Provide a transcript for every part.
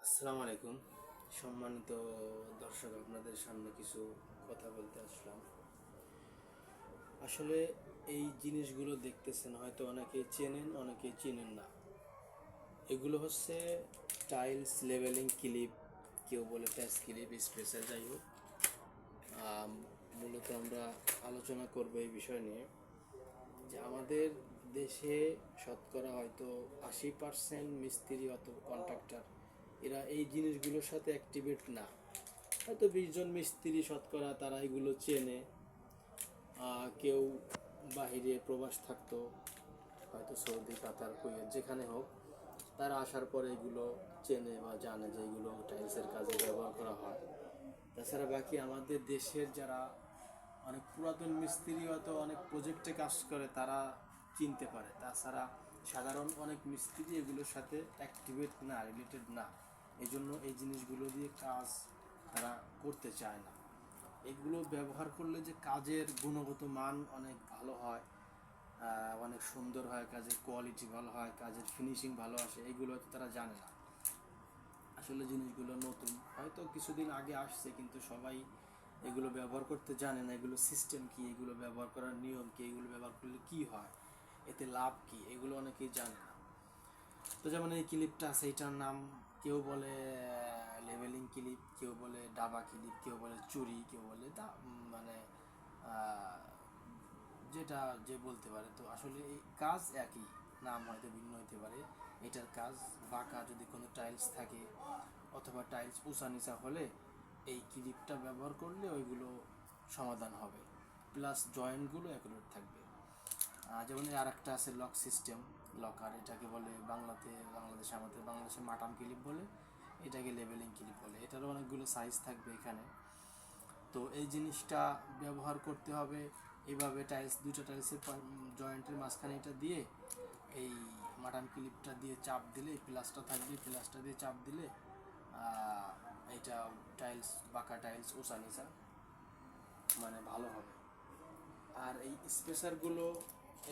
আসসালামু আলাইকুম। সম্মানিত দর্শক, আপনাদের সামনে কিছু কথা বলতে আসলাম। আসলে এই জিনিসগুলো দেখতেছেন, হয়তো অনেকেই চেনেন, অনেকেই চেনেন না। এগুলো হচ্ছে টাইলস লেভেলিং ক্লিপ, কেউ বলে টাচ ক্লিপ, স্পেসার, যাই হোক। মূলত আমরা আলোচনা করব এই বিষয় নিয়ে যে আমাদের দেশে শতকরা হয়তো 80% মিস্ত্রি অথবা কন্ট্রাক্টর এরা এই জিনিসগুলোর সাথে অ্যাক্টিভেট না। হয়তো 20 জন মিস্ত্রি শতকরা তারা এগুলো চেনে। কেউ বাহিরে প্রবাস থাকতো, হয়তো সৌদি, কাতার, কুয়েত, যেখানে হোক, তারা আসার পরে এগুলো চেনে বা জানে যে এগুলো টাইলসের কাজে ব্যবহার করা হয়। তাছাড়া বাকি আমাদের দেশের যারা অনেক পুরাতন মিস্ত্রি হয়তো অনেক প্রজেক্টে কাজ করে, তারা চিনতে পারে। তাছাড়া সাধারণ অনেক মিস্ত্রি এগুলোর সাথে অ্যাক্টিভেট না, রিলেটেড না, এই জন্য এই জিনিসগুলো দিয়ে কাজ তারা করতে চায় না। এগুলো ব্যবহার করলে যে কাজের গুণগত মান অনেক ভালো হয়, অনেক সুন্দর হয়, কাজের কোয়ালিটি ভালো হয়, কাজের ফিনিশিং ভালো আসে, এগুলো হয়তো তারা জানে না। আসলে জিনিসগুলো নতুন, হয়তো কিছুদিন আগে আসছে, কিন্তু সবাই এগুলো ব্যবহার করতে জানে না। এগুলো সিস্টেম কি, এগুলো ব্যবহার করার নিয়ম কি, এগুলো ব্যবহার করলে কি হয়, এতে লাভ কি, এগুলো অনেকেই জানে না। তো যেমন এই ক্লিপটা আছে, এটার নাম কেউ বলে লেভেলিং ক্লিপ, কেউ বলে ডাবা ক্লিপ, কেউ বলে চুরি, কেউ বলে মানে যেটা যে বলতে পারে। তো আসলে এই কাজ একই, নাম হয়তো ভিন্ন হতে পারে। এটার কাজ বাঁকা যদি কোনো টাইলস থাকে অথবা টাইলস উঁচা নিচা হলে এই ক্লিপটা ব্যবহার করলে ওইগুলো সমাধান হবে, প্লাস জয়েন্টগুলো অ্যাকুরেট থাকবে। যেমন আর একটা আছে লক সিস্টেম, লকার, এটাকে বলে বাংলাদেশে মাটাম ক্লিপ বলে, এটাকে লেভেলিং ক্লিপ বলে। এটারও অনেকগুলো সাইজ থাকবে এখানে। তো এই জিনিসটা ব্যবহার করতে হবে এইভাবে, দুইটা টাইলসের জয়েন্টের মাঝখানে এটা দিয়ে এই মাটাম ক্লিপটা দিয়ে চাপ দিলে প্লাসটা থাকবে, প্লাসটা দিয়ে চাপ দিলে এটা টাইলস, বাঁকা টাইলস উঁচা নিচা মানে ভালো হবে। আর এই স্পেসারগুলো,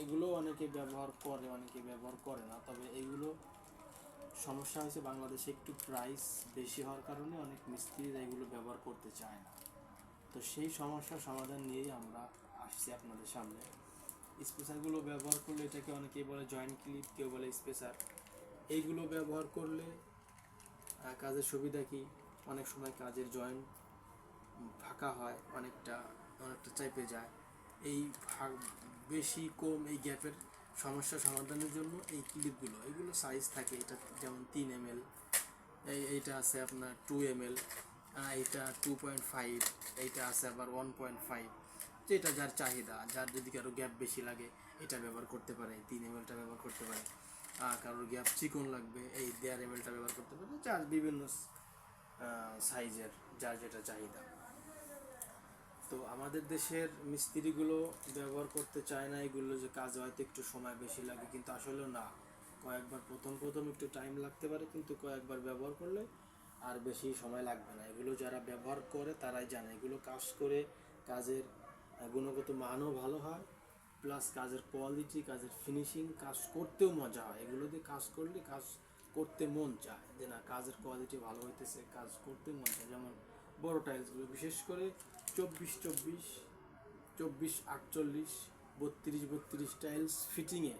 এগুলো অনেকে ব্যবহার করে, অনেকে ব্যবহার করে না। তবে এইগুলো সমস্যা হয়েছে বাংলাদেশে একটু প্রাইস বেশি হওয়ার কারণে অনেক মিস্ত্রিরা এগুলো ব্যবহার করতে চায় না। তো সেই সমস্যার সমাধান নিয়েই আমরা আসছি আপনাদের সামনে। স্পেসারগুলো ব্যবহার করলে, এটাকে অনেকেই বলে জয়েন্ট ক্লিপ, কেউ বলে স্পেসার। এইগুলো ব্যবহার করলে কাজের সুবিধা কি, অনেক সময় কাজের জয়েন্ট ফাঁকা হয়, অনেকটা অনেকটা চাইপে যায়। এই বেশি কম এই গ্যাপের সমস্যা সমাধানের জন্য এই ক্লিপগুলো, এগুলো সাইজ থাকে। এটা যেমন 3 ml, এইটা আছে আপনার 2 ml, এইটা 2.5, এইটা আছে আবার 1.5। যেটা যার চাহিদা, যার যদি কারো গ্যাপ বেশি লাগে এটা ব্যবহার করতে পারে, 3 mlটা ব্যবহার করতে পারে। কারোর গ্যাপ চিকন লাগবে, এই 1.5 mlটা ব্যবহার করতে পারে। যার বিভিন্ন সাইজের, যার যেটা চাহিদা। তো আমাদের দেশের মিস্ত্রিগুলো ব্যবহার করতে চায় না এগুলো, যে কাজ হয়তো একটু সময় বেশি লাগে, কিন্তু আসলেও না। কয়েকবার প্রথম প্রথম একটু টাইম লাগতে পারে, কিন্তু কয়েকবার ব্যবহার করলে আর বেশি সময় লাগবে না। এগুলো যারা ব্যবহার করে তারাই জানে, এগুলো কাজ করে কাজের গুণগত মানও ভালো হয়, প্লাস কাজের কোয়ালিটি, কাজের ফিনিশিং, কাজ করতেও মজা হয়। এগুলো দিয়ে কাজ করলে কাজ করতে মন চায়, যে না কাজের কোয়ালিটি ভালো হইতেছে, কাজ করতে মন চায়। যেমন বড় টাইলসগুলো, বিশেষ করে 24-24, 24-48, 32-32 টাইলস ফিটিংয়ে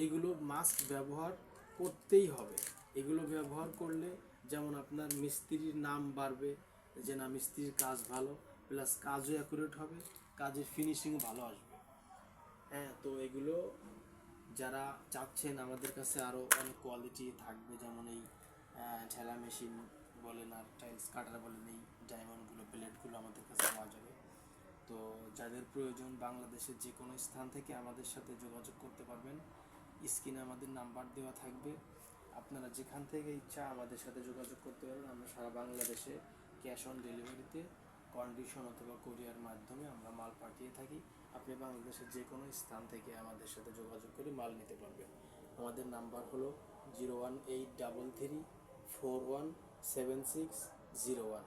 এইগুলো মাস্ট ব্যবহার করতেই হবে। এগুলো ব্যবহার করলে যেমন আপনার মিস্ত্রির নাম বাড়বে, যে না মিস্ত্রির কাজ ভালো, প্লাস কাজও অ্যাকুরেট হবে, কাজের ফিনিশিংও ভালো আসবে। হ্যাঁ, তো এগুলো যারা চাচ্ছেন, আমাদের কাছে আরও অনেক কোয়ালিটি থাকবে, যেমন এই ঠেলা মেশিন বলেন আর টাইলস কাটার বলেন, এই ডায়মন্ডগুলো, প্লেটগুলো আমাদের কাছে পাওয়া যাবে। তো যাদের প্রয়োজন বাংলাদেশের যে কোনো স্থান থেকে আমাদের সাথে যোগাযোগ করতে পারবেন। স্ক্রিনে আমাদের নাম্বার দেওয়া থাকবে, আপনারা যেখান থেকে ইচ্ছা আমাদের সাথে যোগাযোগ করতে পারবেন। আমরা সারা বাংলাদেশে ক্যাশ অন ডেলিভারিতে, কন্ডিশন অথবা কোরিয়ার মাধ্যমে আমরা মাল পাঠিয়ে থাকি। আপনি বাংলাদেশের যে কোনো স্থান থেকে আমাদের সাথে যোগাযোগ করে মাল নিতে পারবেন। আমাদের নাম্বার হলো 01833417601।